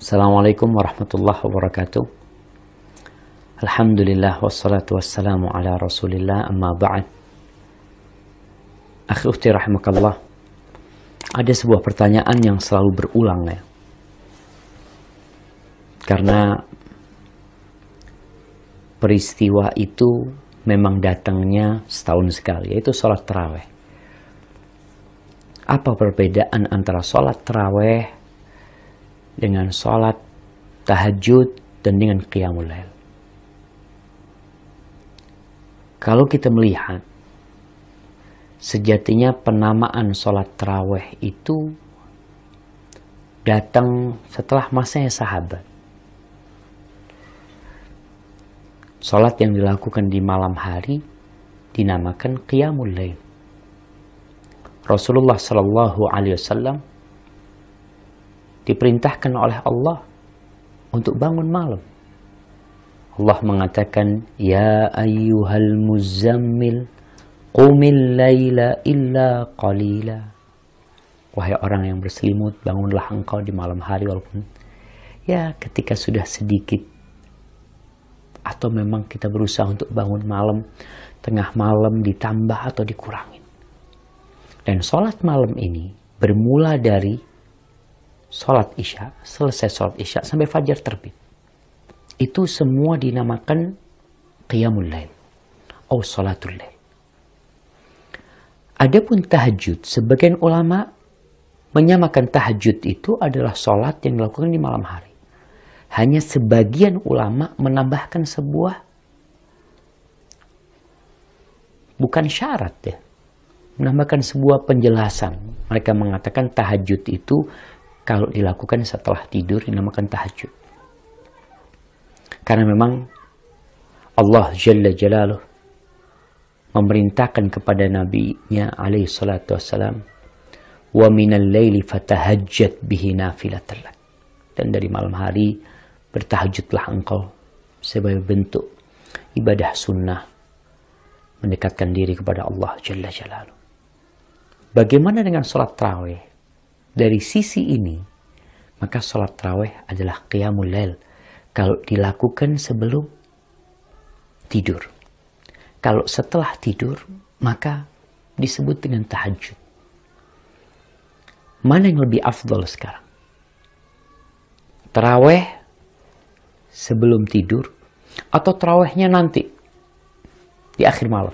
Assalamualaikum warahmatullahi wabarakatuh. Alhamdulillah wassalatu wassalamu ala rasulillah amma ba'd. Akhi ukhti rahimakallah, ada sebuah pertanyaan yang selalu berulang ya. Karena peristiwa itu memang datangnya setahun sekali, yaitu sholat taraweh. Apa perbedaan antara sholat taraweh dengan sholat tahajud dan dengan qiyamul lail? Kalau kita melihat, sejatinya penamaan sholat taraweh itu datang setelah masanya sahabat. Sholat yang dilakukan di malam hari dinamakan qiyamul lail. Rasulullah Shallallahu Alaihi Wasallam diperintahkan oleh Allah untuk bangun malam. Allah mengatakan, Ya ayyuhal muzammil, qumil layla illa qalila. Wahai orang yang berselimut, bangunlah engkau di malam hari walaupun ya ketika sudah sedikit. Atau memang kita berusaha untuk bangun malam, tengah malam ditambah atau dikurangin. Dan sholat malam ini bermula dari sholat isya, selesai sholat isya sampai fajar terbit. Itu semua dinamakan qiyamul lail atau sholatul lail. Adapun tahajud, sebagian ulama menyamakan tahajud itu adalah sholat yang dilakukan di malam hari. Hanya sebagian ulama menambahkan sebuah, bukan syarat ya, menambahkan sebuah penjelasan. Mereka mengatakan tahajud itu kalau dilakukan setelah tidur dinamakan tahajud. Karena memang Allah Jalla Jalaluh memerintahkan kepada Nabi-Nya alaihi salatu wassalam, wa minal laili fatahajjat bihi nafilatan lak. Dan dari malam hari bertahajudlah engkau sebagai bentuk ibadah sunnah mendekatkan diri kepada Allah Jalla Jalaluh. Bagaimana dengan sholat tarawih? Dari sisi ini, maka sholat tarawih adalah qiyamul lail kalau dilakukan sebelum tidur. Kalau setelah tidur, maka disebut dengan tahajud. Mana yang lebih afdal sekarang? Tarawih sebelum tidur atau tarawihnya nanti di akhir malam?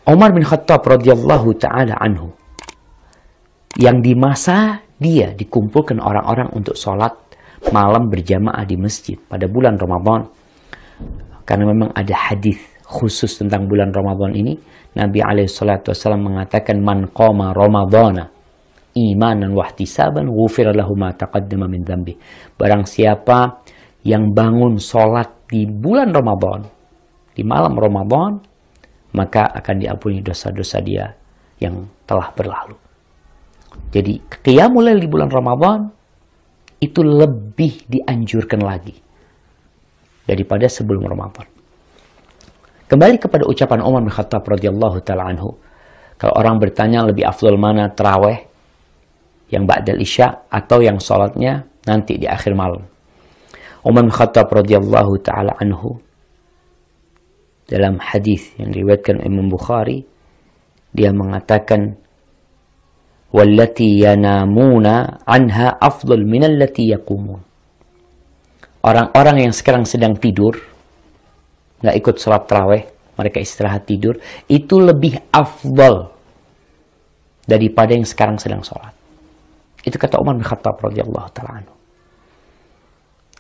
Umar bin Khattab radhiyallahu taala anhu, yang di masa dia dikumpulkan orang-orang untuk sholat malam berjamaah di masjid pada bulan Ramadan. Karena memang ada hadis khusus tentang bulan Ramadan ini. Nabi alaihissalatu wassalam mengatakan, Man qama Ramadana imanan wahtisaban ghufira lahu ma taqaddama min dzambi. Barang siapa yang bangun sholat di bulan Ramadan, di malam Ramadan, maka akan diampuni dosa-dosa dia yang telah berlalu. Jadi qiyamul lail di bulan Ramadan itu lebih dianjurkan lagi daripada sebelum Ramadan. Kembali kepada ucapan Umar bin Khattab radhiyallahu taala anhu, kalau orang bertanya lebih afdal mana, tarawih yang ba'dal isya atau yang sholatnya nanti di akhir malam. Umar bin Khattab radhiyallahu taala anhu dalam hadis yang diriwayatkan Imam Bukhari, dia mengatakan, wallati yanamuna anha afdal minallati yaqumun. Orang-orang yang sekarang sedang tidur, nggak ikut sholat tarawih, mereka istirahat tidur, itu lebih afdal daripada yang sekarang sedang sholat. Itu kata Umar bin Khattab radhiyallahu ta'ala anhu.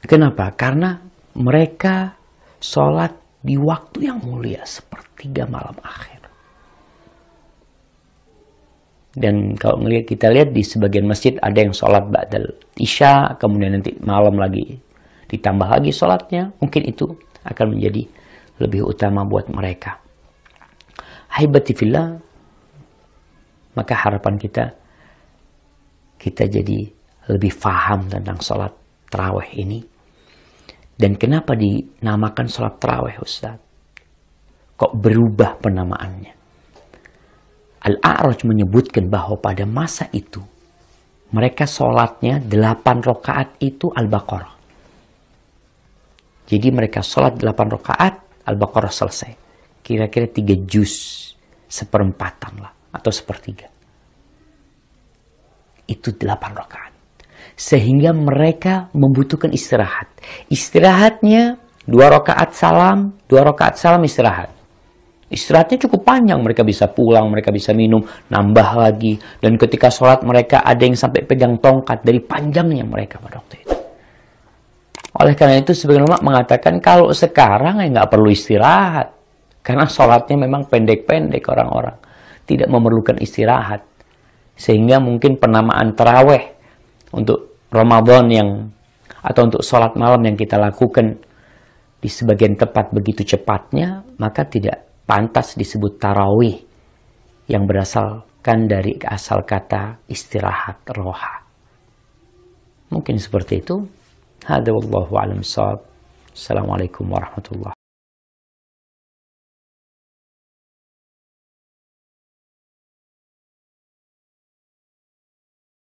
Kenapa? Karena mereka sholat di waktu yang mulia, sepertiga malam akhir. Dan kalau kita lihat di sebagian masjid ada yang sholat ba'dal isya, kemudian nanti malam lagi ditambah lagi sholatnya. Mungkin itu akan menjadi lebih utama buat mereka. Haibati fillah, maka harapan kita jadi lebih faham tentang sholat tarawih ini. Dan kenapa dinamakan sholat tarawih, Ustaz? Kok berubah penamaannya? Al-A'raj menyebutkan bahwa pada masa itu mereka sholatnya 8 rakaat itu Al-Baqarah. Jadi mereka sholat 8 rakaat, Al-Baqarah selesai. Kira-kira 3 juz, seperempatan lah, atau sepertiga. Itu 8 rakaat. Sehingga mereka membutuhkan istirahat. Istirahatnya 2 rakaat salam, 2 rakaat salam istirahat. Istirahatnya cukup panjang, mereka bisa pulang, mereka bisa minum, nambah lagi. Dan ketika sholat mereka ada yang sampai pegang tongkat dari panjangnya mereka pada waktu itu. Oleh karena itu sebagian ulama mengatakan kalau sekarang ya nggak perlu istirahat. Karena sholatnya memang pendek-pendek orang-orang. Tidak memerlukan istirahat. Sehingga mungkin penamaan taraweh untuk Ramadan atau untuk sholat malam yang kita lakukan di sebagian tempat begitu cepatnya, maka tidak pantas disebut tarawih yang berasalkan dari asal kata istirahat, roha. Mungkin seperti itu. Hada wallahu a'lam bishawab. Assalamualaikum warahmatullahi